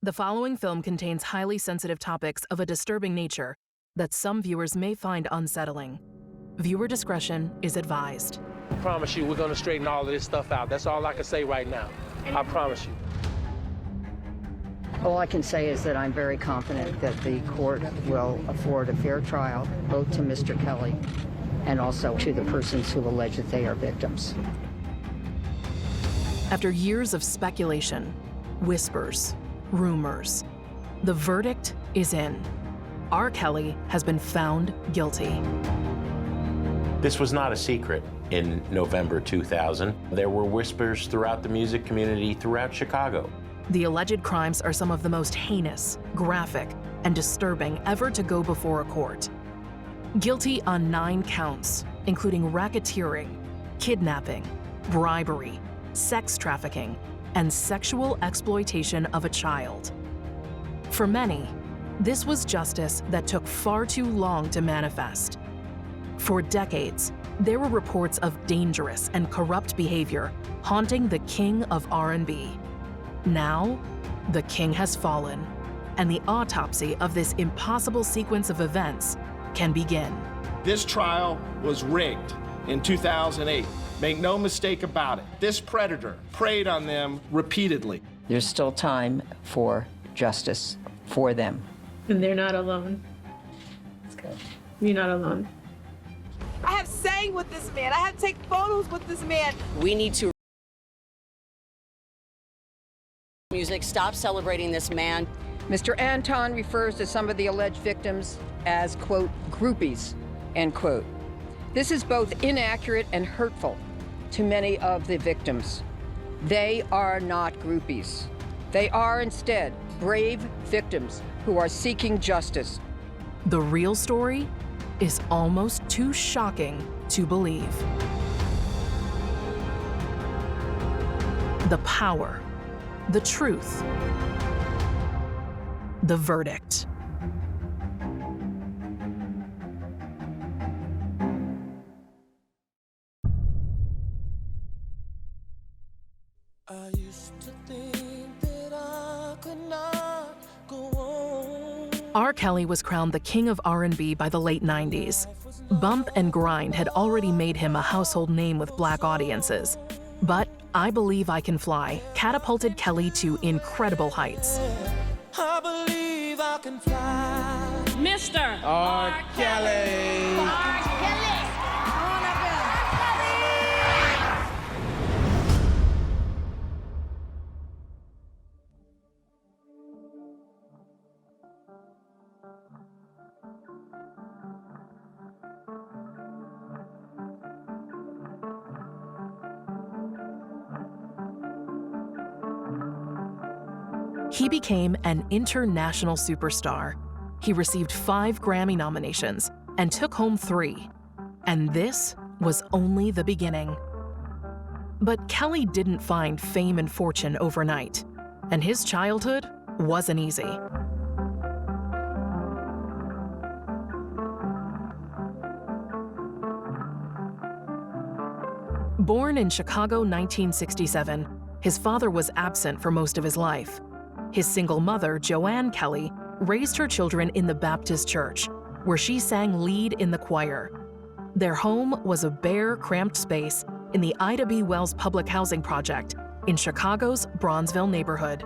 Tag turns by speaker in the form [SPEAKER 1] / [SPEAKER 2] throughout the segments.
[SPEAKER 1] The following film contains highly sensitive topics of a disturbing nature that some viewers may find unsettling. Viewer discretion is advised.
[SPEAKER 2] I promise you we're going to straighten all of this stuff out. That's all I can say right now. I promise you.
[SPEAKER 3] All I can say is that I'm very confident that the court will afford a fair trial, both to Mr. Kelly and also to the persons who allege that they are victims.
[SPEAKER 1] After years of speculation, whispers, rumors, the verdict is in. R. Kelly has been found guilty.
[SPEAKER 4] This was not a secret in November 2000. There were whispers throughout the music community throughout Chicago.
[SPEAKER 1] The alleged crimes are some of the most heinous, graphic, and disturbing ever to go before a court. Guilty on 9 counts, including racketeering, kidnapping, bribery, sex trafficking, and sexual exploitation of a child. For many, this was justice that took far too long to manifest. For decades, there were reports of dangerous and corrupt behavior haunting the King of R&B. Now, the king has fallen, and the autopsy of this impossible sequence of events can begin.
[SPEAKER 5] This trial was rigged in 2008. Make no mistake about it. This predator preyed on them repeatedly.
[SPEAKER 3] There's still time for justice for them.
[SPEAKER 6] And they're not alone.
[SPEAKER 3] That's good.
[SPEAKER 6] You're not alone.
[SPEAKER 7] I have sang with this man. I have taken photos with this man.
[SPEAKER 8] We need to music, stop celebrating this man.
[SPEAKER 3] Mr. Anton refers to some of the alleged victims as, quote, groupies, end quote. This is both inaccurate and hurtful to many of the victims. They are not groupies. They are instead brave victims who are seeking justice.
[SPEAKER 1] The real story is almost too shocking to believe. The power, the truth, the verdict.
[SPEAKER 9] I used to think that I could not go on.
[SPEAKER 1] R. Kelly was crowned the King of R&B by the late 90s. Bump and Grind had already made him a household name with Black audiences. But I Believe I Can Fly catapulted Kelly to incredible heights.
[SPEAKER 9] I believe I can fly.
[SPEAKER 6] Mr.
[SPEAKER 5] R. Kelly.
[SPEAKER 7] R. Kelly. On up there.
[SPEAKER 1] He became an international superstar. He received 5 Grammy nominations and took home 3. And this was only the beginning. But Kelly didn't find fame and fortune overnight, and his childhood wasn't easy. Born in Chicago 1967, his father was absent for most of his life. His single mother, Joanne Kelly, raised her children in the Baptist church, where she sang lead in the choir. Their home was a bare, cramped space in the Ida B. Wells public housing project in Chicago's Bronzeville neighborhood.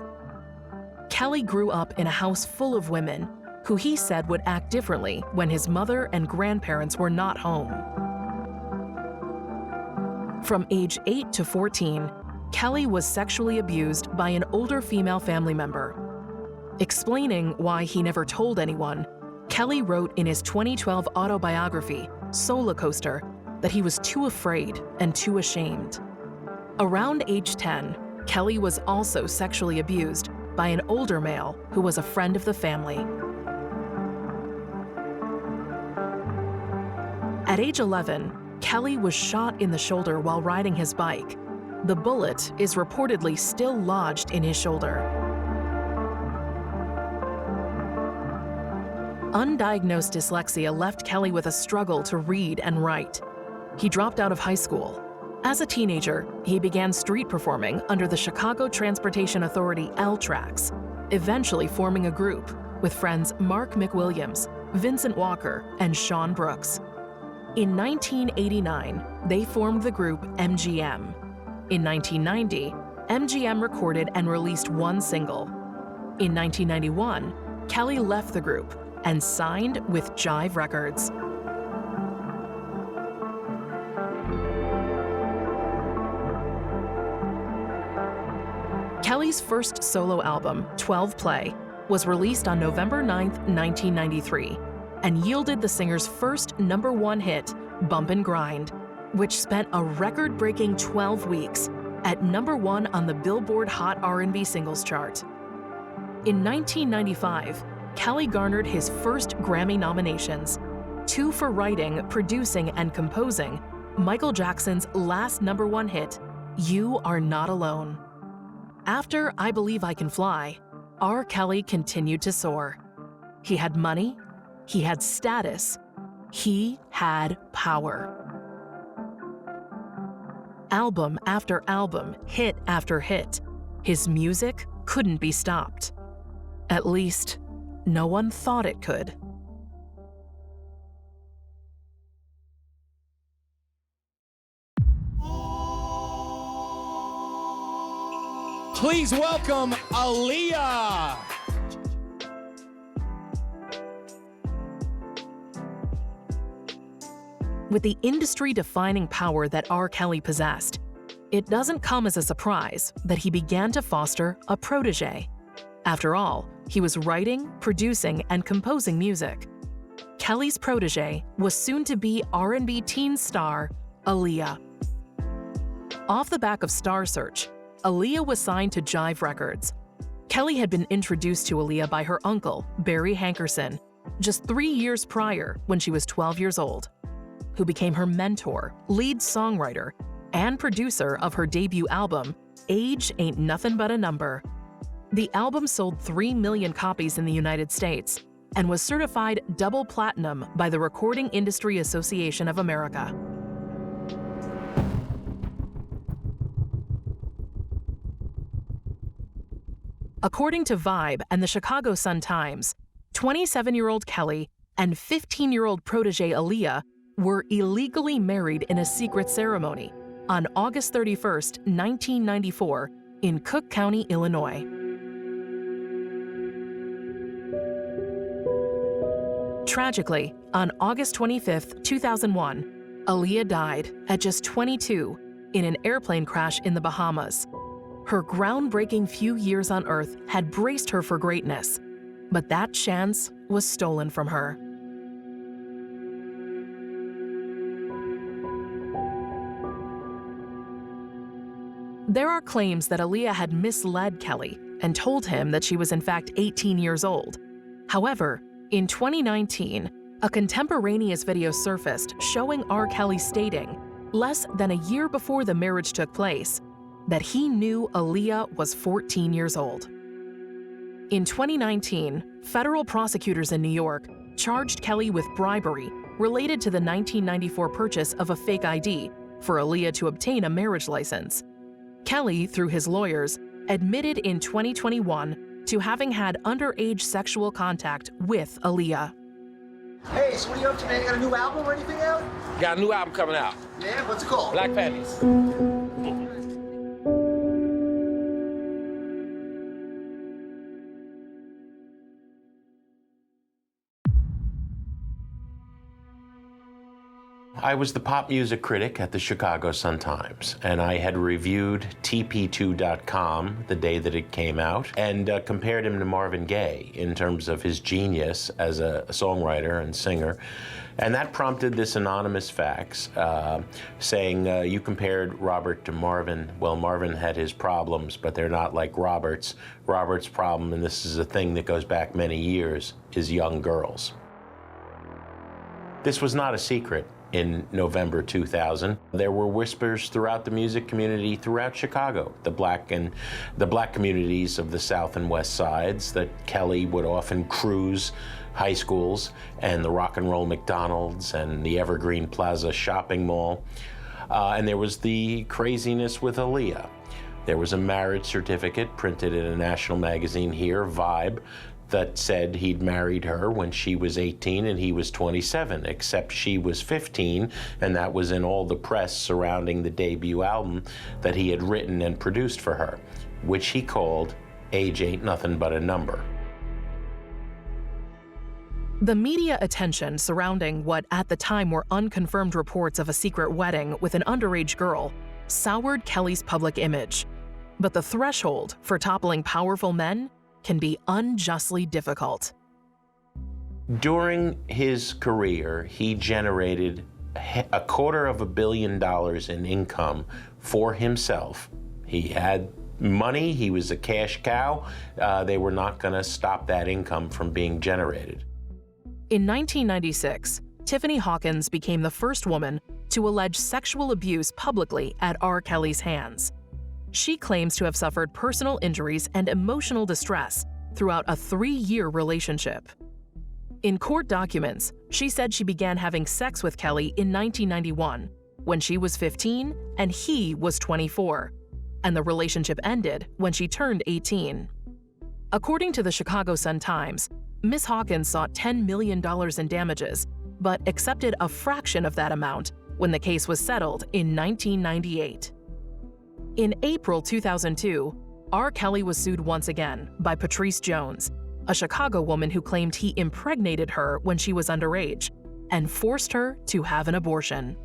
[SPEAKER 1] Kelly grew up in a house full of women who he said would act differently when his mother and grandparents were not home. From age 8 to 14, Kelly was sexually abused by an older female family member. Explaining why he never told anyone, Kelly wrote in his 2012 autobiography, Solar Coaster, that he was too afraid and too ashamed. Around age 10, Kelly was also sexually abused by an older male who was a friend of the family. At age 11, Kelly was shot in the shoulder while riding his bike. The bullet is reportedly still lodged in his shoulder. Undiagnosed dyslexia left Kelly with a struggle to read and write. He dropped out of high school. As a teenager, he began street performing under the Chicago Transportation Authority L tracks. eventually forming a group with friends Mark McWilliams, Vincent Walker, and Sean Brooks. In 1989, they formed the group MGM. In 1990, MGM recorded and released one single. In 1991, Kelly left the group and signed with Jive Records. Kelly's first solo album, 12 Play, was released on November 9, 1993, and yielded the singer's first #1 hit, Bump & Grind, which spent a record-breaking 12 weeks at #1 on the Billboard Hot R&B Singles Chart. In 1995, Kelly garnered his first Grammy nominations, 2 for writing, producing, and composing Michael Jackson's last #1 hit, You Are Not Alone. After I Believe I Can Fly, R. Kelly continued to soar. He had money, he had status, he had power. Album after album, hit after hit, his music couldn't be stopped. At least, no one thought it could.
[SPEAKER 9] Please welcome Aaliyah.
[SPEAKER 1] With the industry-defining power that R. Kelly possessed, it doesn't come as a surprise that he began to foster a protege. After all, he was writing, producing, and composing music. Kelly's protege was soon-to-be R&B teen star Aaliyah. Off the back of Star Search, Aaliyah was signed to Jive Records. Kelly had been introduced to Aaliyah by her uncle, Barry Hankerson, just 3 years prior when she was 12 years old, who became her mentor, lead songwriter, and producer of her debut album, Age Ain't Nothing But a Number. The album sold 3 million copies in the United States and was certified double platinum by the Recording Industry Association of America. According to Vibe and the Chicago Sun-Times, 27-year-old Kelly and 15-year-old protege Aaliyah were illegally married in a secret ceremony on August 31, 1994, in Cook County, Illinois. Tragically, on August 25, 2001, Aaliyah died at just 22 in an airplane crash in the Bahamas. Her groundbreaking few years on Earth had braced her for greatness, but that chance was stolen from her. There are claims that Aaliyah had misled Kelly and told him that she was in fact 18 years old. However, in 2019, a contemporaneous video surfaced showing R. Kelly stating, less than a year before the marriage took place, that he knew Aaliyah was 14 years old. In 2019, federal prosecutors in New York charged Kelly with bribery related to the 1994 purchase of a fake ID for Aaliyah to obtain a marriage license. Kelly, through his lawyers, admitted in 2021 to having had underage sexual contact with Aaliyah.
[SPEAKER 10] Hey, so what are you up to, man? You got a new album or anything out?
[SPEAKER 2] Got a new album coming out.
[SPEAKER 10] Yeah, what's it called?
[SPEAKER 2] Black Panties.
[SPEAKER 4] I was the pop music critic at the Chicago Sun-Times, and I had reviewed TP2.com the day that it came out and compared him to Marvin Gaye in terms of his genius as a songwriter and singer. And that prompted this anonymous fax saying, you compared Robert to Marvin. Well, Marvin had his problems, but they're not like Robert's. Robert's problem, and this is a thing that goes back many years, is young girls. This was not a secret. In November 2000, there were whispers throughout the music community throughout Chicago, the black communities of the South and West Sides, that Kelly would often cruise high schools and the Rock and Roll McDonald's and the Evergreen Plaza shopping mall. And there was the craziness with Aaliyah. There was a marriage certificate printed in a national magazine here, Vibe, that said he'd married her when she was 18 and he was 27, except she was 15, and that was in all the press surrounding the debut album that he had written and produced for her, which he called Age Ain't Nothing But a Number.
[SPEAKER 1] The media attention surrounding what at the time were unconfirmed reports of a secret wedding with an underage girl soured Kelly's public image. But the threshold for toppling powerful men can be unjustly difficult.
[SPEAKER 4] During his career, he generated $250 million in income for himself. He had money, he was a cash cow. They were not going to stop that income from being generated.
[SPEAKER 1] In 1996, Tiffany Hawkins became the first woman to allege sexual abuse publicly at R. Kelly's hands. She claims to have suffered personal injuries and emotional distress throughout a 3-year relationship. In court documents, she said she began having sex with Kelly in 1991, when she was 15 and he was 24, and the relationship ended when she turned 18. According to the Chicago Sun-Times, Ms. Hawkins sought $10 million in damages, but accepted a fraction of that amount when the case was settled in 1998. In April 2002, R. Kelly was sued once again by Patrice Jones, a Chicago woman who claimed he impregnated her when she was underage and forced her to have an abortion.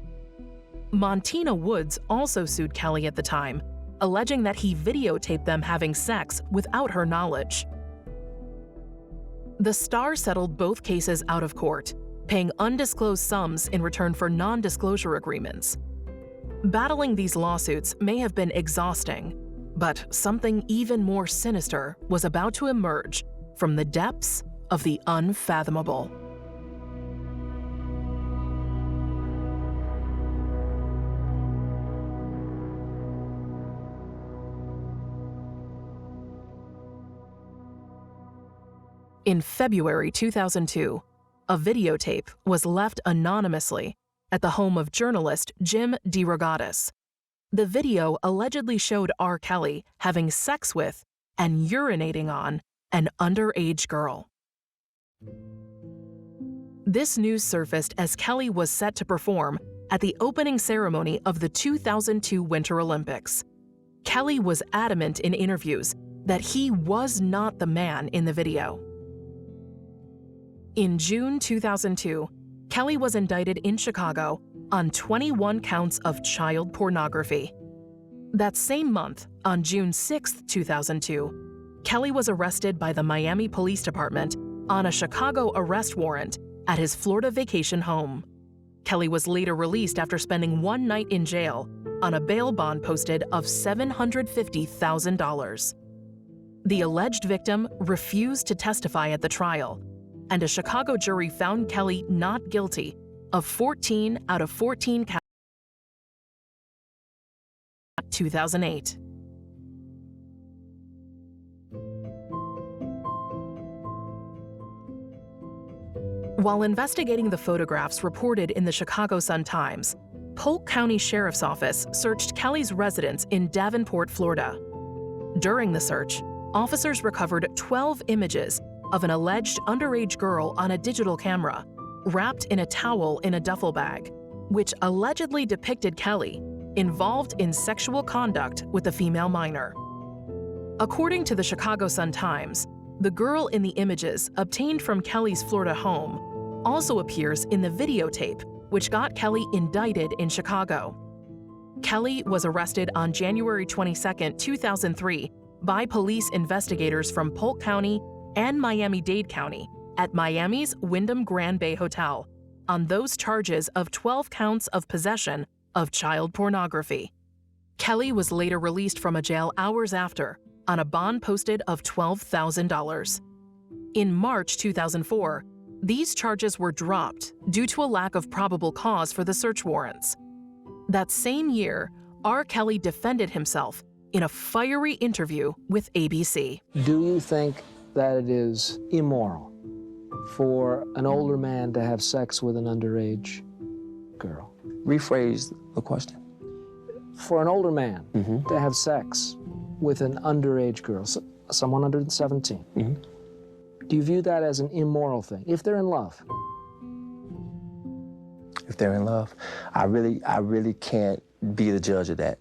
[SPEAKER 1] Montina Woods also sued Kelly at the time, alleging that he videotaped them having sex without her knowledge. The star settled both cases out of court, paying undisclosed sums in return for non-disclosure agreements. Battling these lawsuits may have been exhausting, but something even more sinister was about to emerge from the depths of the unfathomable. In February 2002, a videotape was left anonymously at the home of journalist Jim DeRogatis. The video allegedly showed R. Kelly having sex with and urinating on an underage girl. This news surfaced as Kelly was set to perform at the opening ceremony of the 2002 Winter Olympics. Kelly was adamant in interviews that he was not the man in the video. In June 2002, Kelly was indicted in Chicago on 21 counts of child pornography. That same month, on June 6, 2002, Kelly was arrested by the Miami Police Department on a Chicago arrest warrant at his Florida vacation home. Kelly was later released after spending one night in jail on a bail bond posted of $750,000. The alleged victim refused to testify at the trial, and a Chicago jury found Kelly not guilty of 14 out of 14 counts. 2008. While investigating the photographs reported in the Chicago Sun-Times, Polk County Sheriff's Office searched Kelly's residence in Davenport, Florida. During the search, officers recovered 12 images of an alleged underage girl on a digital camera, wrapped in a towel in a duffel bag, which allegedly depicted Kelly involved in sexual conduct with a female minor. According to the Chicago Sun-Times, the girl in the images obtained from Kelly's Florida home also appears in the videotape, which got Kelly indicted in Chicago. Kelly was arrested on January 22, 2003 by police investigators from Polk County and Miami-Dade County at Miami's Wyndham Grand Bay Hotel on those charges of 12 counts of possession of child pornography. Kelly was later released from a jail hours after on a bond posted of $12,000. In March 2004, these charges were dropped due to a lack of probable cause for the search warrants. That same year, R. Kelly defended himself in a fiery interview with ABC.
[SPEAKER 11] Do you think that it is immoral for an older man to have sex with an underage girl?
[SPEAKER 10] Rephrase the question.
[SPEAKER 11] For an older man to have sex with an underage girl, someone under 17.
[SPEAKER 12] Mm-hmm.
[SPEAKER 11] Do you view that as an immoral thing, if they're in love?
[SPEAKER 12] If they're in love, I really can't be the judge of that.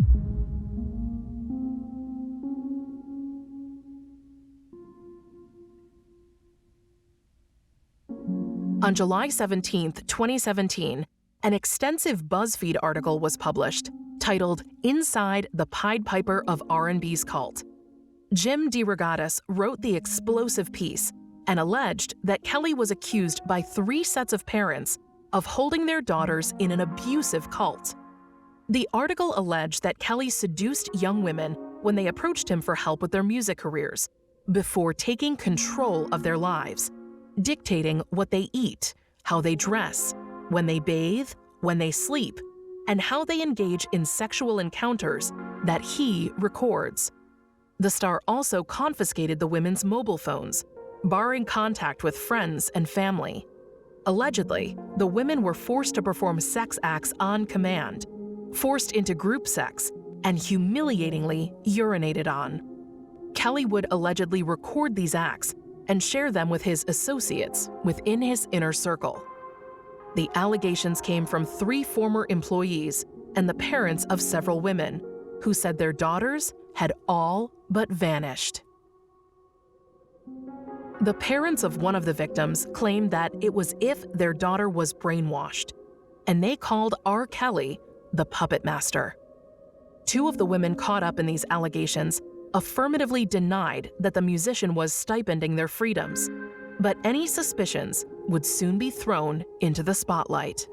[SPEAKER 1] On July 17, 2017, an extensive BuzzFeed article was published titled "Inside the Pied Piper of R&B's Cult." Jim DeRogatis wrote the explosive piece and alleged that Kelly was accused by 3 sets of parents of holding their daughters in an abusive cult. The article alleged that Kelly seduced young women when they approached him for help with their music careers, before taking control of their lives, dictating what they eat, how they dress, when they bathe, when they sleep, and how they engage in sexual encounters that he records. The star also confiscated the women's mobile phones, barring contact with friends and family. Allegedly, the women were forced to perform sex acts on command, forced into group sex, and humiliatingly urinated on. Kelly would allegedly record these acts and share them with his associates within his inner circle. The allegations came from 3 former employees and the parents of several women, who said their daughters had all but vanished. The parents of one of the victims claimed that it was if their daughter was brainwashed, and they called R. Kelly the puppet master. 2 of the women caught up in these allegations affirmatively denied that the musician was stipending their freedoms, but any suspicions would soon be thrown into the spotlight.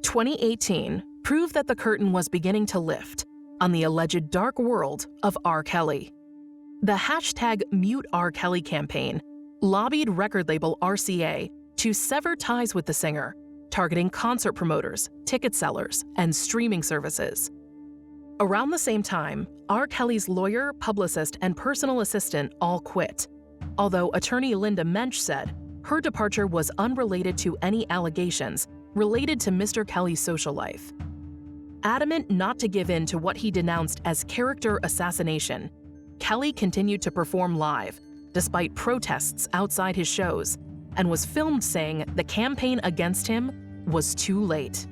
[SPEAKER 1] "2018 proved that the curtain was beginning to lift on the alleged dark world of R. Kelly. The hashtag #MuteRKelly campaign lobbied record label RCA to sever ties with the singer, targeting concert promoters, ticket sellers, and streaming services. Around the same time, R. Kelly's lawyer, publicist, and personal assistant all quit, although attorney Linda Mensch said her departure was unrelated to any allegations related to Mr. Kelly's social life. Adamant not to give in to what he denounced as character assassination, Kelly continued to perform live, despite protests outside his shows, and was filmed saying the campaign against him was too late.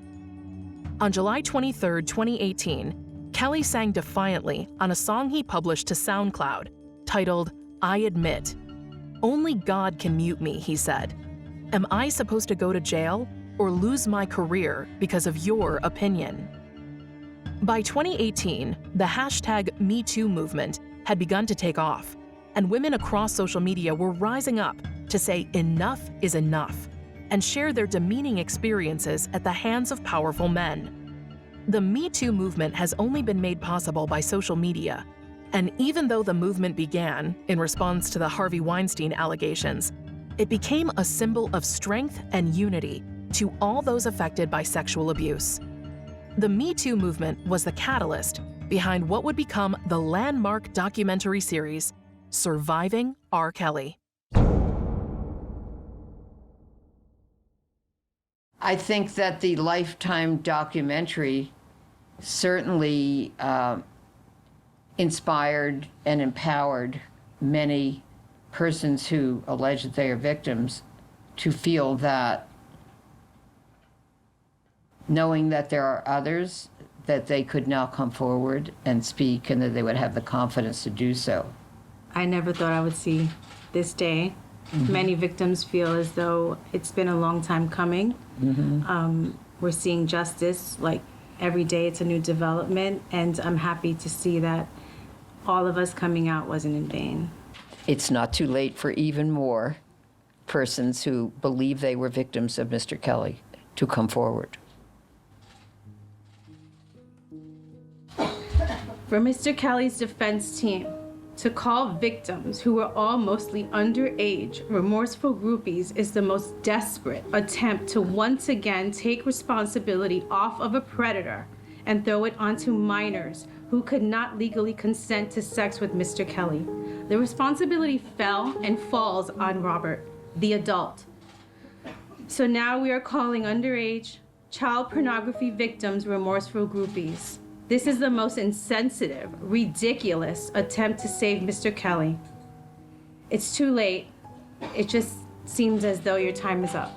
[SPEAKER 1] On July 23, 2018, Kelly sang defiantly on a song he published to SoundCloud, titled "I Admit." "Only God can mute me," he said. "Am I supposed to go to jail or lose my career because of your opinion?" By 2018, the hashtag #MeToo movement had begun to take off, and women across social media were rising up to say enough is enough and share their demeaning experiences at the hands of powerful men. The #MeToo movement has only been made possible by social media, and even though the movement began in response to the Harvey Weinstein allegations, it became a symbol of strength and unity to all those affected by sexual abuse. The #MeToo movement was the catalyst behind what would become the landmark documentary series, Surviving R. Kelly.
[SPEAKER 3] I think that the Lifetime documentary certainly inspired and empowered many persons who allege that they are victims to feel that, knowing that there are others, that they could now come forward and speak and that they would have the confidence to do so.
[SPEAKER 6] I never thought I would see this day. Mm-hmm. Many victims feel as though it's been a long time coming. Mm-hmm. We're seeing justice, like every day it's a new development, and I'm happy to see that all of us coming out wasn't in vain.
[SPEAKER 3] It's not too late for even more persons who believe they were victims of Mr. Kelly to come forward.
[SPEAKER 6] For Mr. Kelly's defense team to call victims who were all mostly underage remorseful groupies is the most desperate attempt to once again take responsibility off of a predator and throw it onto minors who could not legally consent to sex with Mr. Kelly. The responsibility fell and falls on Robert, the adult. So now we are calling underage child pornography victims remorseful groupies. This is the most insensitive, ridiculous attempt to save Mr. Kelly. It's too late. It just seems as though your time is up.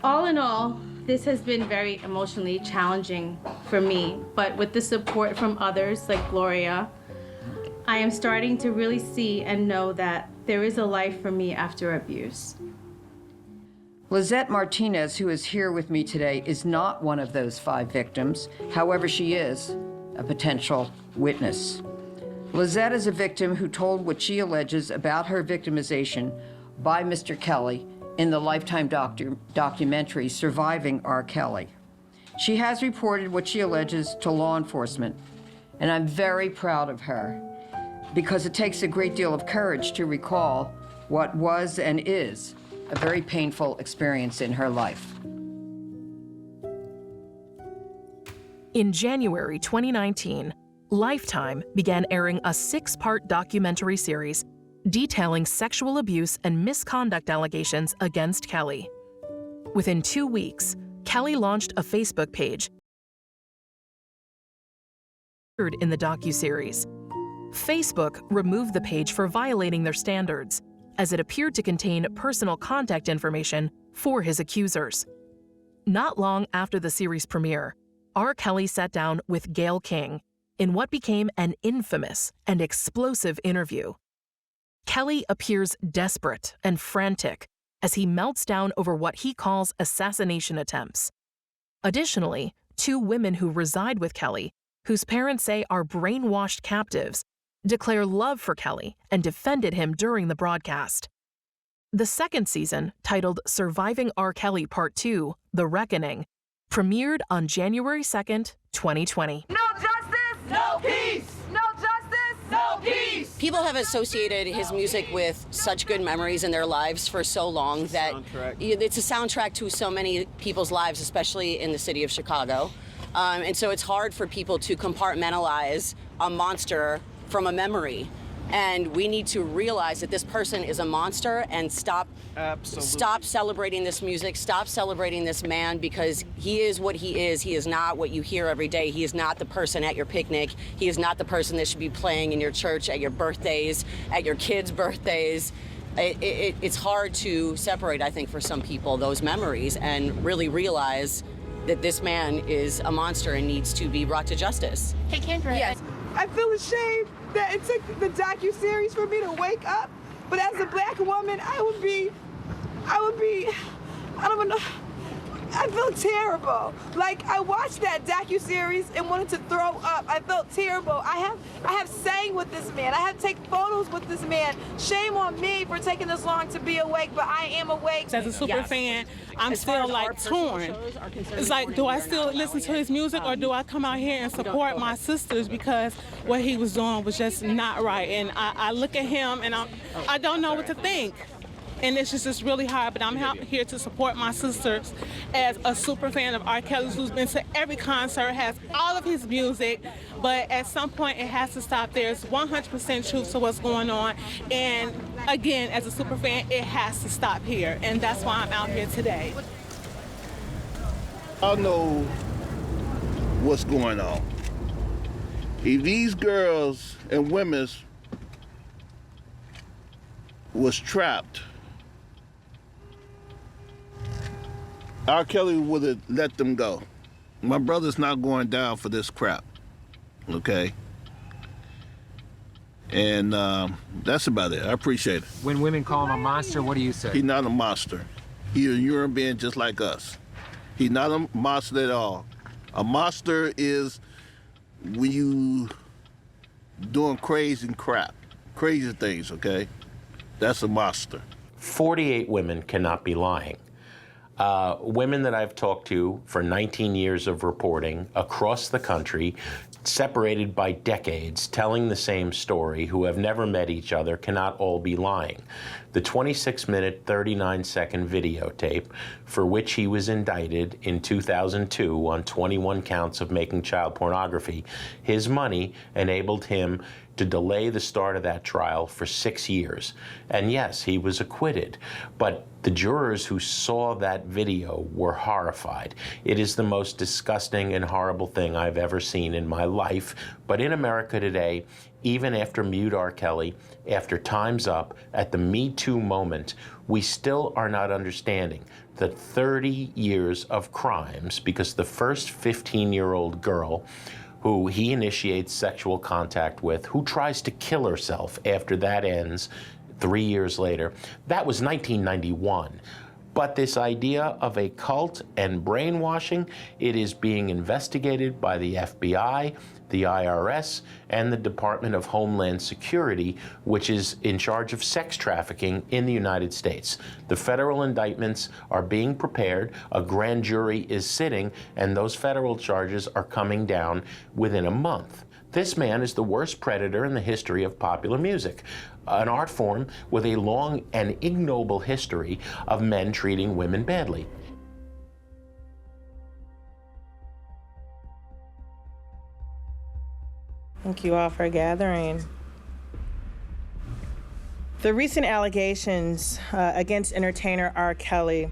[SPEAKER 6] All in all, this has been very emotionally challenging for me, but with the support from others like Gloria, I am starting to really see and know that there is a life for me after abuse.
[SPEAKER 3] Lizette Martinez, who is here with me today, is not one of those 5 victims. However, she is a potential witness. Lizette is a victim who told what she alleges about her victimization by Mr. Kelly in the Lifetime documentary, Surviving R. Kelly. She has reported what she alleges to law enforcement, and I'm very proud of her because it takes a great deal of courage to recall what was and is a very painful experience in her life.
[SPEAKER 1] In January 2019, Lifetime began airing a 6-part documentary series detailing sexual abuse and misconduct allegations against Kelly. Within 2 weeks, Kelly launched a Facebook page in the docuseries. Facebook removed the page for violating their standards, as it appeared to contain personal contact information for his accusers. Not long after the series premiere, R. Kelly sat down with Gayle King in what became an infamous and explosive interview. Kelly appears desperate and frantic as he melts down over what he calls assassination attempts. Additionally, 2 women who reside with Kelly, whose parents say are brainwashed captives, declare love for Kelly and defended him during the broadcast. The second season, titled Surviving R. Kelly Part 2, The Reckoning, premiered on January 2nd, 2020.
[SPEAKER 7] No justice, no peace. No justice, no peace.
[SPEAKER 8] People have associated his music with such good memories in their lives for so long that it's a soundtrack to so many people's lives, especially in the city of Chicago. And so it's hard for people to compartmentalize a monster from a memory. And we need to realize that this person is a monster and stop celebrating this music, stop celebrating this man, because he is what he is. He is not what you hear every day. He is not the person at your picnic. He is not the person that should be playing in your church at your birthdays, at your kids' birthdays. It's hard to separate, I think, for some people, those memories and really realize that this man is a monster and needs to be brought to justice.
[SPEAKER 7] Hey, Kendra. Yes. I feel ashamed that it took the docuseries for me to wake up, but as a black woman, I would be, I don't even know, I feel terrible. Like, I watched that docuseries and wanted to throw up. I felt terrible. I have sang with this man. I have to take photos with this man. Shame on me for taking this long to be awake, but I am awake.
[SPEAKER 13] As a super fan, I'm still like torn. It's like, do I still listen to his music, or do I come out here and support my sisters, because what he was doing was just not right. And I look at him and I don't know what to think. And it's just really hard, but I'm here to support my sisters as a super fan of R. Kelly, who's been to every concert, has all of his music, but at some point it has to stop. There's 100% truth to what's going on, and again, as a super fan, it has to stop here, and that's why I'm out here today.
[SPEAKER 14] I know what's going on. If these girls and women was trapped, R. Kelly would have let them go. My brother's not going down for this crap, okay? And that's about it. I appreciate it.
[SPEAKER 15] When women call him a monster, what do you say?
[SPEAKER 14] He's not a monster. He's a human being just like us. He's not a monster at all. A monster is when you doing crazy crap, crazy things, okay? That's a monster.
[SPEAKER 4] 48 women cannot be lying. Women that I've talked to for 19 years of reporting across the country, separated by decades, telling the same story, who have never met each other, cannot all be lying. the 26-minute, 39-second videotape for which he was indicted in 2002 on 21 counts of making child pornography. His money enabled him to delay the start of that trial for 6 years. And yes, he was acquitted, but the jurors who saw that video were horrified. It is the most disgusting and horrible thing I've ever seen in my life. But in America today, even after Mute R. Kelly, after Time's Up, at the Me Too moment, we still are not understanding that 30 years of crimes, because the first 15-year-old girl who he initiates sexual contact with, who tries to kill herself after that ends 3 years later, that was 1991. But this idea of a cult and brainwashing, it is being investigated by the FBI, the IRS, and the Department of Homeland Security, which is in charge of sex trafficking in the United States. The federal indictments are being prepared, a grand jury is sitting, and those federal charges are coming down within a month. This man is the worst predator in the history of popular music, an art form with a long and ignoble history of men treating women badly.
[SPEAKER 16] Thank you all for gathering. The recent allegations against entertainer R. Kelly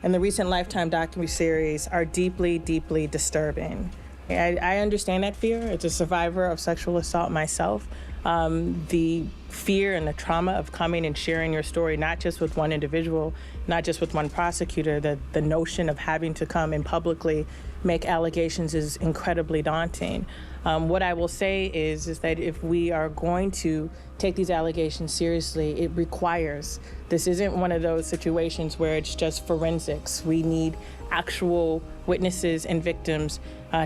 [SPEAKER 16] and the recent Lifetime documentary series are deeply, deeply disturbing. I understand that fear. As a survivor of sexual assault myself, the fear and the trauma of coming and sharing your story, not just with one individual, not just with one prosecutor, the notion of having to come and publicly make allegations is incredibly daunting. What I will say is that if we are going to take these allegations seriously, it requires, this isn't one of those situations where it's just forensics. We need actual witnesses and victims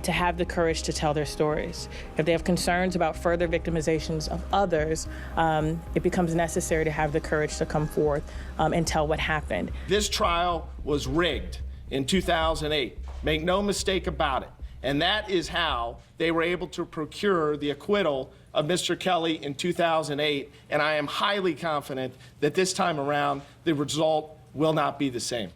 [SPEAKER 16] to have the courage to tell their stories. If they have concerns about further victimizations of others, it becomes necessary to have the courage to come forth and tell what happened.
[SPEAKER 5] This trial was rigged in 2008. Make no mistake about it. And that is how they were able to procure the acquittal of Mr. Kelly in 2008. And I am highly confident that this time around, the result will not be the same.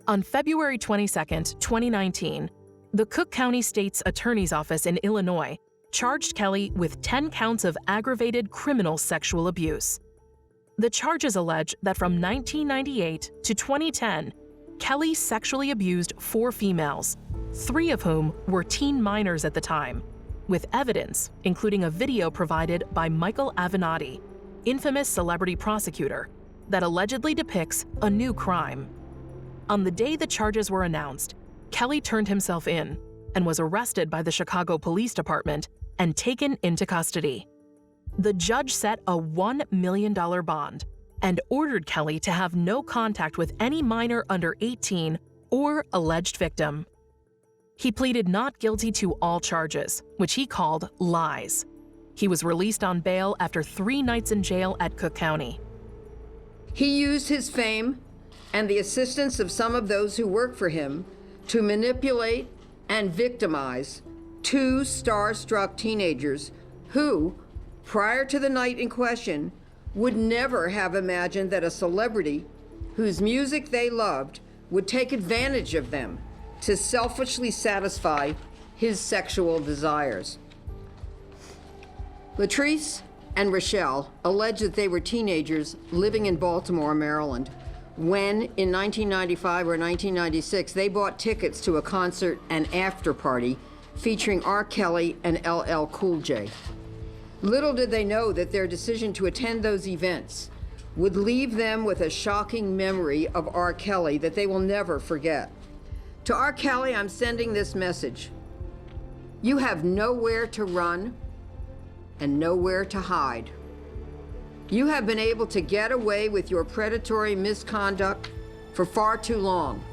[SPEAKER 1] On February 22nd, 2019, the Cook County State's Attorney's Office in Illinois charged Kelly with 10 counts of aggravated criminal sexual abuse. The charges allege that from 1998 to 2010, Kelly sexually abused 4 females, 3 of whom were teen minors at the time, with evidence, including a video provided by Michael Avenatti, infamous celebrity prosecutor, that allegedly depicts a new crime. On the day the charges were announced, Kelly turned himself in and was arrested by the Chicago Police Department and taken into custody. The judge set a $1 million bond and ordered Kelly to have no contact with any minor under 18 or alleged victim. He pleaded not guilty to all charges, which he called lies. He was released on bail after 3 nights in jail at Cook County.
[SPEAKER 3] He used his fame and the assistance of some of those who work for him to manipulate and victimize 2 starstruck teenagers who, prior to the night in question, would never have imagined that a celebrity whose music they loved would take advantage of them to selfishly satisfy his sexual desires. Latrice and Rochelle allege that they were teenagers living in Baltimore, Maryland, when in 1995 or 1996, they bought tickets to a concert and after party featuring R. Kelly and LL Cool J. Little did they know that their decision to attend those events would leave them with a shocking memory of R. Kelly that they will never forget. To R. Kelly, I'm sending this message. You have nowhere to run and nowhere to hide. You have been able to get away with your predatory misconduct for far too long.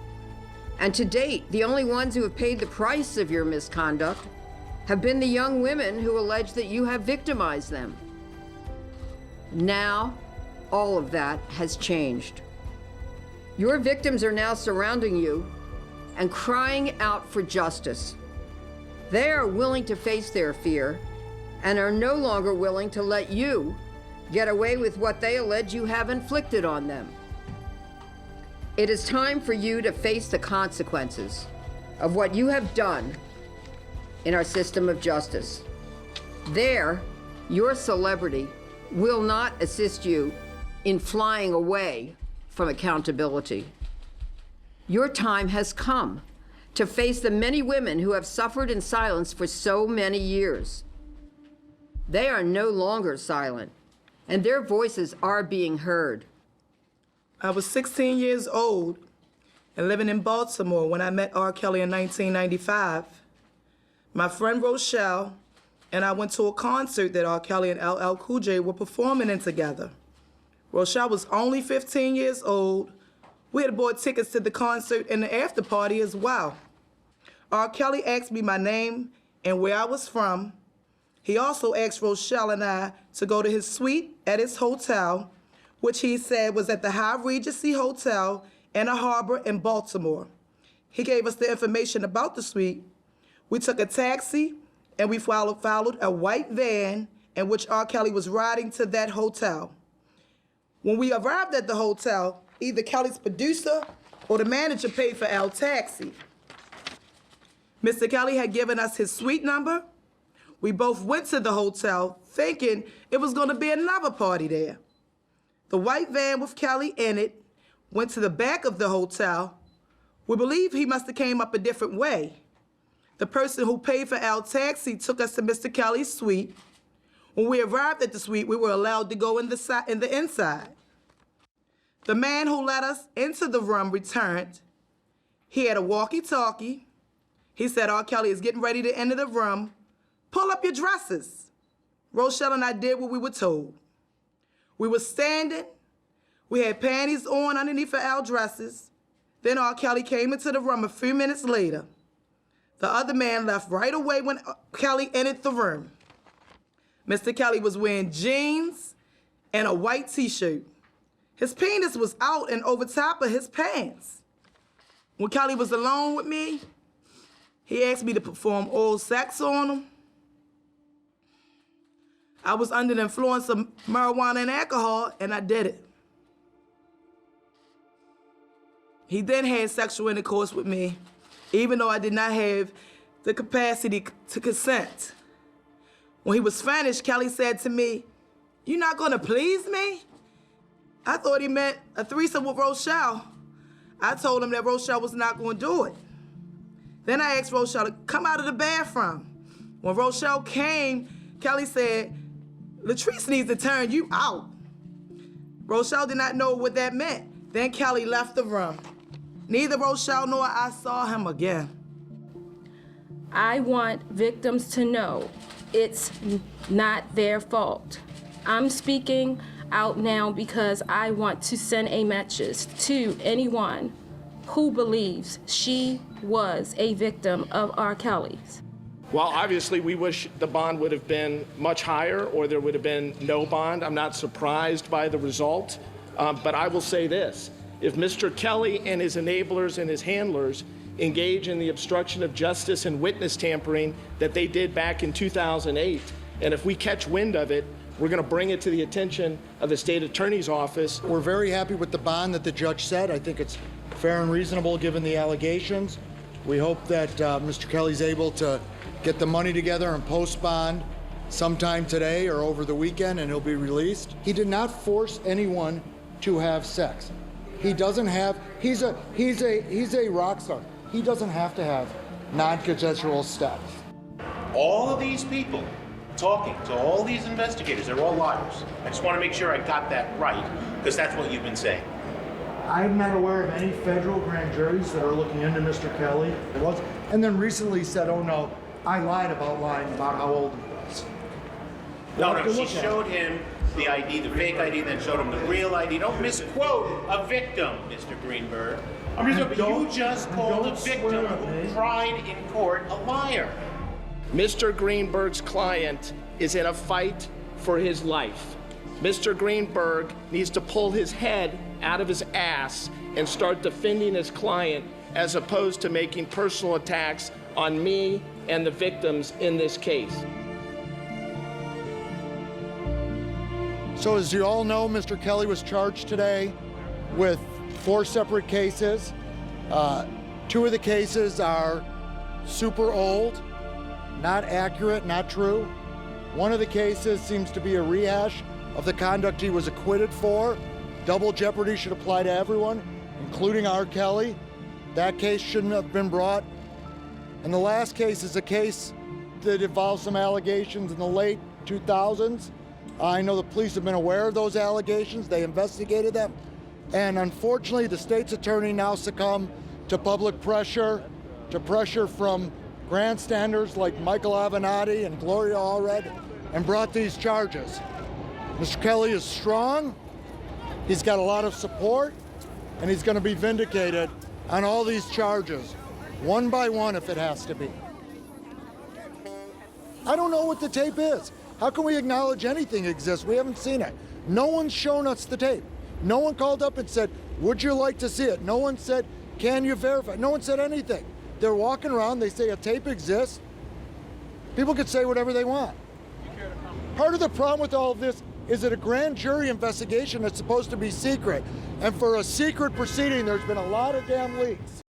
[SPEAKER 3] And to date, the only ones who have paid the price of your misconduct have been the young women who allege that you have victimized them. Now, all of that has changed. Your victims are now surrounding you and crying out for justice. They are willing to face their fear and are no longer willing to let you get away with what they allege you have inflicted on them. It is time for you to face the consequences of what you have done in our system of justice. There, your celebrity will not assist you in flying away from accountability. Your time has come to face the many women who have suffered in silence for so many years. They are no longer silent, and their voices are being heard.
[SPEAKER 17] I was 16 years old and living in Baltimore when I met R. Kelly in 1995. My friend Rochelle and I went to a concert that R. Kelly and LL Cool J were performing in together. Rochelle was only 15 years old. We had bought tickets to the concert and the after party as well. R. Kelly asked me my name and where I was from. He also asked Rochelle and I to go to his suite at his hotel, which he said was at the High Regency Hotel in a harbor in Baltimore. He gave us the information about the suite. We took a taxi and we followed a white van in which R. Kelly was riding to that hotel. When we arrived at the hotel, either Kelly's producer or the manager paid for our taxi. Mr. Kelly had given us his suite number. We both went to the hotel thinking it was gonna be another party there. The white van with Kelly in it went to the back of the hotel. We believe he must have came up a different way. The person who paid for our taxi took us to Mr. Kelly's suite. When we arrived at the suite, we were allowed to go in the inside. The man who let us into the room returned. He had a walkie-talkie. He said, R. Kelly is getting ready to enter the room. Pull up your dresses. Rochelle and I did what we were told. We were standing. We had panties on underneath our dresses. Then R. Kelly came into the room a few minutes later. The other man left right away when Kelly entered the room. Mr. Kelly was wearing jeans and a white t-shirt. His penis was out and over top of his pants. When Kelly was alone with me, he asked me to perform oral sex on him. I was under the influence of marijuana and alcohol, and I did it. He then had sexual intercourse with me, even though I did not have the capacity to consent. When he was finished, Kelly said to me, "You're not gonna please me?" I thought he meant a threesome with Rochelle. I told him that Rochelle was not gonna do it. Then I asked Rochelle to come out of the bathroom. When Rochelle came, Kelly said, "Latrice needs to turn you out." Rochelle did not know what that meant. Then Kelly left the room. Neither Rochelle nor I saw him again.
[SPEAKER 18] I want victims to know it's not their fault. I'm speaking out now because I want to send a message to anyone who believes she was a victim of R. Kelly's.
[SPEAKER 5] Well, obviously, we wish the bond would have been much higher or there would have been no bond. I'm not surprised by the result, but I will say this. If Mr. Kelly and his enablers and his handlers engage in the obstruction of justice and witness tampering that they did back in 2008, and if we catch wind of it, we're going to bring it to the attention of the state attorney's office.
[SPEAKER 10] We're very happy with the bond that the judge said. I think it's fair and reasonable given the allegations. We hope that Mr. Kelly's able to get the money together and post bond sometime today or over the weekend, and he'll be released. He did not force anyone to have sex. He doesn't have. He's a rock star. He doesn't have to have non-consensual sex.
[SPEAKER 4] All of these people talking to all these investigators, they're all liars. I just want to make sure I got that right, because that's what you've been saying.
[SPEAKER 10] I'm not aware of any federal grand juries that are looking into Mr. Kelly. And then recently said, "Oh no, I lied about lying about how old he was."
[SPEAKER 4] No, she showed him the ID, the fake ID, then showed him the real ID. Don't misquote a victim, Mr. Greenberg. You just called a victim who cried in court a liar.
[SPEAKER 5] Mr. Greenberg's client is in a fight for his life. Mr. Greenberg needs to pull his head out of his ass and start defending his client as opposed to making personal attacks on me and the victims in this case.
[SPEAKER 10] So as you all know, Mr. Kelly was charged today with 4 separate cases. 2 of the cases are super old, not accurate, not true. One of the cases seems to be a rehash of the conduct he was acquitted for. Double jeopardy should apply to everyone, including R. Kelly. That case shouldn't have been brought. And the last case is a case that involves some allegations in the late 2000s. I know the police have been aware of those allegations. They investigated them. And unfortunately, the state's attorney now succumbed to public pressure, to pressure from grandstanders like Michael Avenatti and Gloria Allred, and brought these charges. Mr. Kelly is strong. He's got a lot of support, and he's going to be vindicated on all these charges, one by one if it has to be. I don't know what the tape is. How can we acknowledge anything exists? We haven't seen it. No one's shown us the tape. No one called up and said, would you like to see it? No one said, can you verify? No one said anything. They're walking around, they say a tape exists. People can say whatever they want. Part of the problem with all of this is that a grand jury investigation is supposed to be secret. And for a secret proceeding, there's been a lot of damn leaks.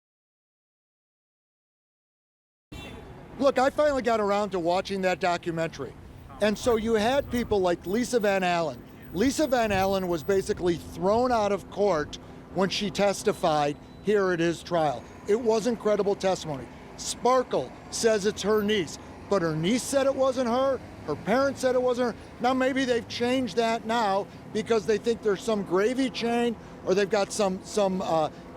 [SPEAKER 10] Look, I finally got around to watching that documentary. And so you had people like Lisa Van Allen. Lisa Van Allen was basically thrown out of court when she testified here at his trial. It wasn't credible testimony. Sparkle says it's her niece, but her niece said it wasn't her. Her parents said it wasn't her. Now maybe they've changed that now because they think there's some gravy chain, or they've got some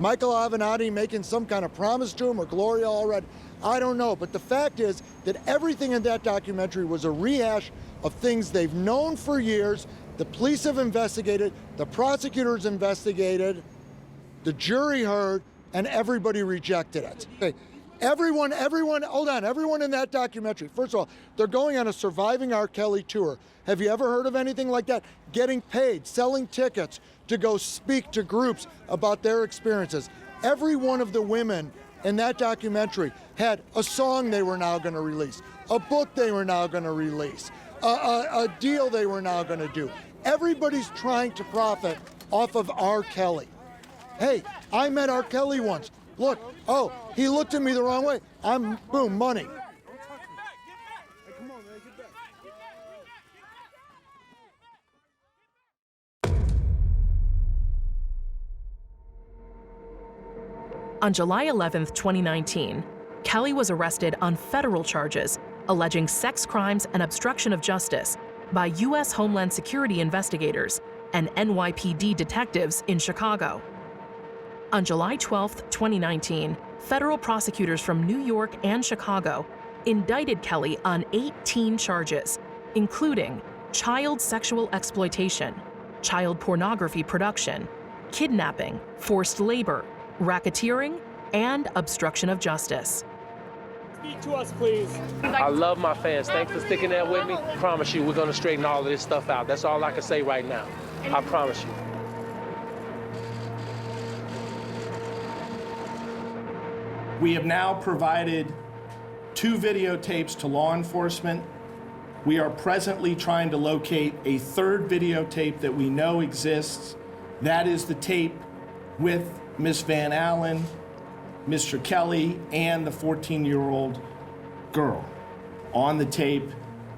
[SPEAKER 10] Michael Avenatti making some kind of promise to him, or Gloria Allred. I don't know, but the fact is that everything in that documentary was a rehash of things they've known for years. The police have investigated, the prosecutors investigated, the jury heard, and everybody rejected it. Okay. Everyone in that documentary, first of all, they're going on a Surviving R. Kelly tour. Have you ever heard of anything like that? Getting paid, selling tickets to go speak to groups about their experiences. Every one of the women in that documentary had a song they were now going to release, a book they were now going to release, a deal they were now going to do. Everybody's trying to profit off of R. Kelly. Hey, I met R. Kelly once. Look, oh, he looked at me the wrong way. Boom, money.
[SPEAKER 1] On July 11, 2019, Kelly was arrested on federal charges alleging sex crimes and obstruction of justice by U.S. Homeland Security investigators and NYPD detectives in Chicago. On July 12, 2019, federal prosecutors from New York and Chicago indicted Kelly on 18 charges, including child sexual exploitation, child pornography production, kidnapping, forced labor, racketeering, and obstruction of justice.
[SPEAKER 2] Speak to us, please. I love my fans. Thanks for sticking there with me. I promise you, we're going to straighten all of this stuff out. That's all I can say right now. I promise you.
[SPEAKER 5] We have now provided 2 videotapes to law enforcement. We are presently trying to locate a 3rd videotape that we know exists. That is the tape with Miss Van Allen, Mr. Kelly, and the 14-year-old girl. On the tape,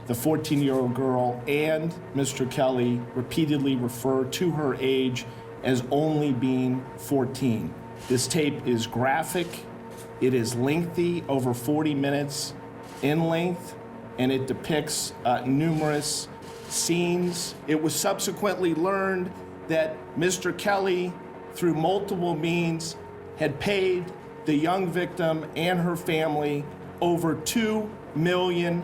[SPEAKER 5] the 14-year-old girl and Mr. Kelly repeatedly refer to her age as only being 14. This tape is graphic. It is lengthy, over 40 minutes in length, and it depicts numerous scenes. It was subsequently learned that Mr. Kelly, through multiple means, had paid the young victim and her family over $2 million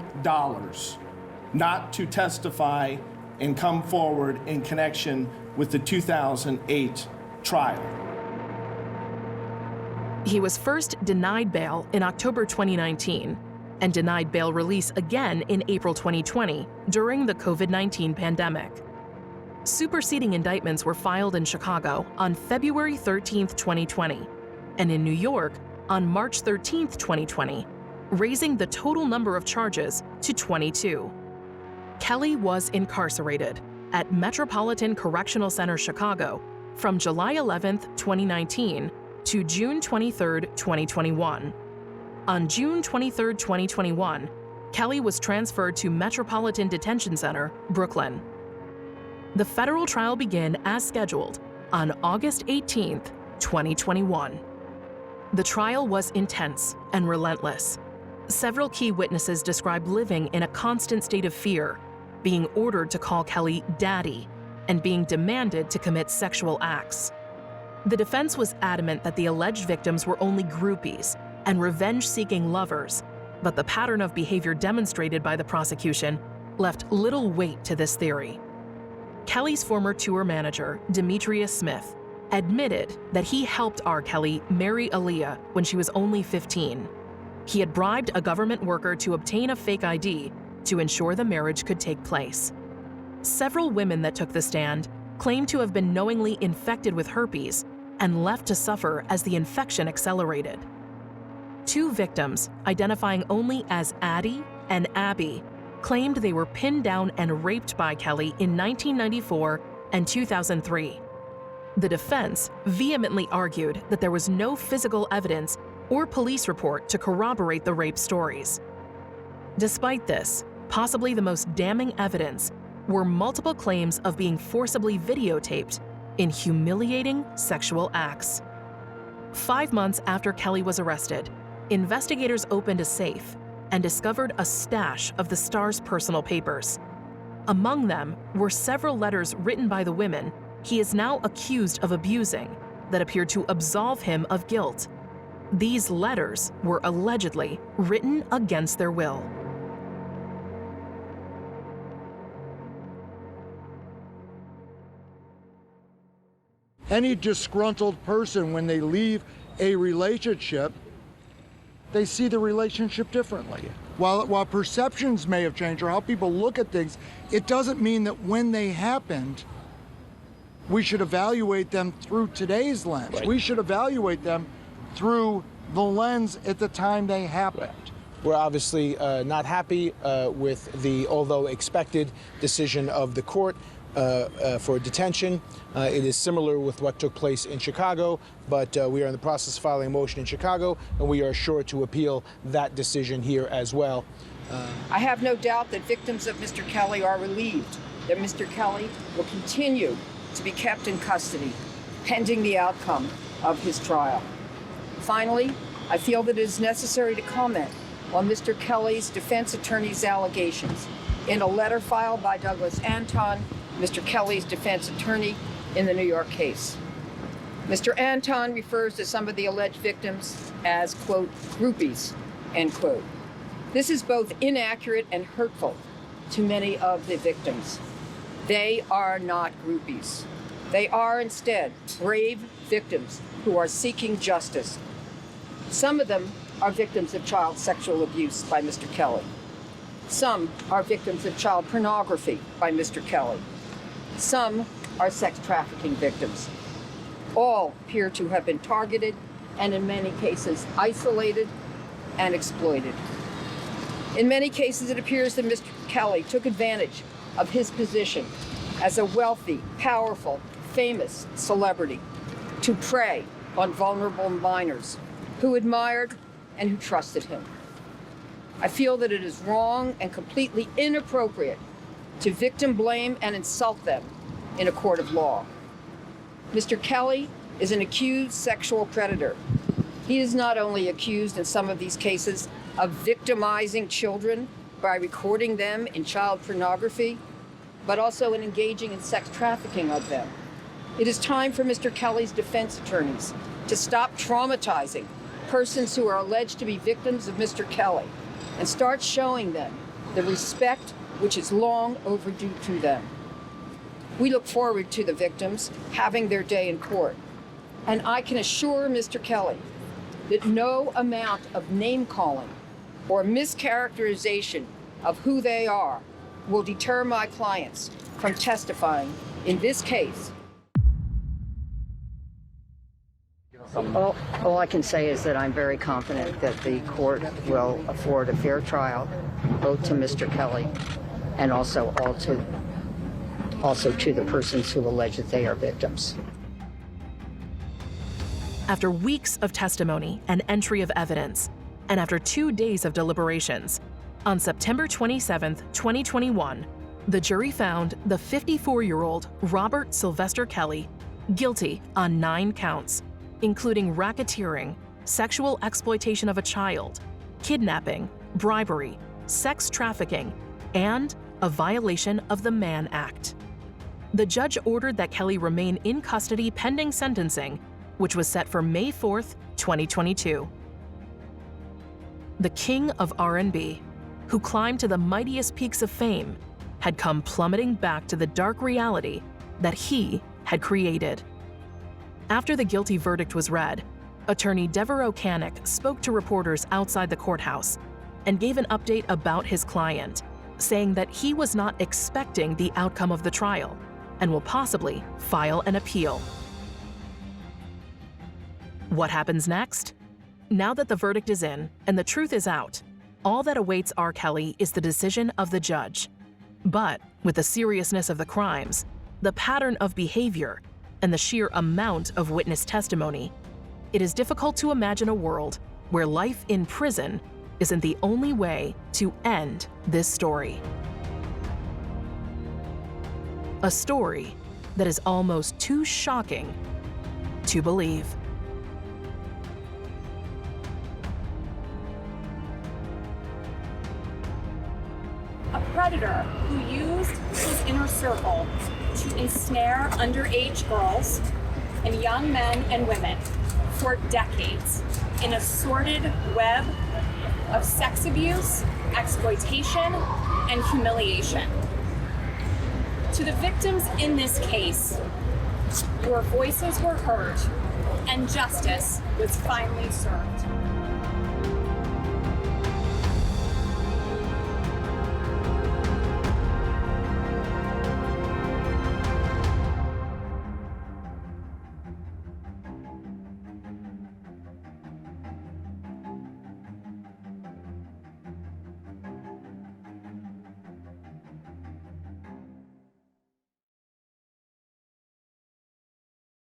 [SPEAKER 5] not to testify and come forward in connection with the 2008 trial.
[SPEAKER 1] He was first denied bail in October 2019 and denied bail release again in April 2020 during the COVID-19 pandemic. Superseding indictments were filed in Chicago on February 13, 2020, and in New York on March 13, 2020, raising the total number of charges to 22. Kelly was incarcerated at Metropolitan Correctional Center, Chicago, from July 11, 2019 to June 23, 2021. On June 23, 2021, Kelly was transferred to Metropolitan Detention Center, Brooklyn. The federal trial began as scheduled on August 18, 2021. The trial was intense and relentless. Several key witnesses described living in a constant state of fear, being ordered to call Kelly daddy, and being demanded to commit sexual acts. The defense was adamant that the alleged victims were only groupies and revenge-seeking lovers, but the pattern of behavior demonstrated by the prosecution left little weight to this theory. Kelly's former tour manager, Demetrius Smith, admitted that he helped R. Kelly marry Aaliyah when she was only 15. He had bribed a government worker to obtain a fake ID to ensure the marriage could take place. Several women that took the stand claimed to have been knowingly infected with herpes and left to suffer as the infection accelerated. 2 victims, identifying only as Addie and Abby, claimed they were pinned down and raped by Kelly in 1994 and 2003. The defense vehemently argued that there was no physical evidence or police report to corroborate the rape stories. Despite this, possibly the most damning evidence were multiple claims of being forcibly videotaped in humiliating sexual acts. 5 months after Kelly was arrested, investigators opened a safe and discovered a stash of the star's personal papers. Among them were several letters written by the women he is now accused of abusing that appeared to absolve him of guilt. These letters were allegedly written against their will.
[SPEAKER 10] Any disgruntled person, when they leave a relationship, they see the relationship differently. While perceptions may have changed or how people look at things, it doesn't mean that when they happened, we should evaluate them through today's lens. Right. We should evaluate them through the lens at the time they happened.
[SPEAKER 11] Right. We're obviously not happy with the, although expected, decision of the court for detention. It is similar with what took place in Chicago, but we are in the process of filing a motion in Chicago, and we are sure to appeal that decision here as well.
[SPEAKER 3] I have no doubt that victims of Mr. Kelly are relieved that Mr. Kelly will continue to be kept in custody, pending the outcome of his trial. Finally, I feel that it is necessary to comment on Mr. Kelly's defense attorney's allegations in a letter filed by Douglas Anton, Mr. Kelly's defense attorney in the New York case. Mr. Anton refers to some of the alleged victims as, quote, groupies, end quote. This is both inaccurate and hurtful to many of the victims. They are not groupies. They are instead brave victims who are seeking justice. Some of them are victims of child sexual abuse by Mr. Kelly. Some are victims of child pornography by Mr. Kelly. Some are sex trafficking victims. All appear to have been targeted and in many cases isolated and exploited. In many cases, it appears that Mr. Kelly took advantage of his position as a wealthy, powerful, famous celebrity to prey on vulnerable minors who admired and who trusted him. I feel that it is wrong and completely inappropriate to victim blame and insult them in a court of law. Mr. Kelly is an accused sexual predator. He is not only accused in some of these cases of victimizing children by recording them in child pornography, but also in engaging in sex trafficking of them. It is time for Mr. Kelly's defense attorneys to stop traumatizing persons who are alleged to be victims of Mr. Kelly and start showing them the respect which is long overdue to them. We look forward to the victims having their day in court, and I can assure Mr. Kelly that no amount of name-calling or mischaracterization of who they are will deter my clients from testifying in this case. All I can say is that I'm very confident that the court will afford a fair trial, both to Mr. Kelly and also also to the persons who allege that they are victims.
[SPEAKER 1] After weeks of testimony and entry of evidence, and after 2 days of deliberations, on September 27, 2021, the jury found the 54-year-old Robert Sylvester Kelly guilty on 9 counts, including racketeering, sexual exploitation of a child, kidnapping, bribery, sex trafficking, and a violation of the Mann Act. The judge ordered that Kelly remain in custody pending sentencing, which was set for May 4th, 2022. The King of R&B, who climbed to the mightiest peaks of fame, had come plummeting back to the dark reality that he had created. After the guilty verdict was read, attorney Devereaux Canick spoke to reporters outside the courthouse and gave an update about his client, saying that he was not expecting the outcome of the trial and will possibly file an appeal. What happens next? Now that the verdict is in and the truth is out, all that awaits R. Kelly is the decision of the judge. But with the seriousness of the crimes, the pattern of behavior, and the sheer amount of witness testimony, it is difficult to imagine a world where life in prison isn't the only way to end this story. A story that is almost too shocking to believe.
[SPEAKER 19] A predator who used his inner circle to ensnare underage girls and young men and women for decades in a sordid web of sex abuse, exploitation, and humiliation. To the victims in this case, your voices were heard and justice was finally served.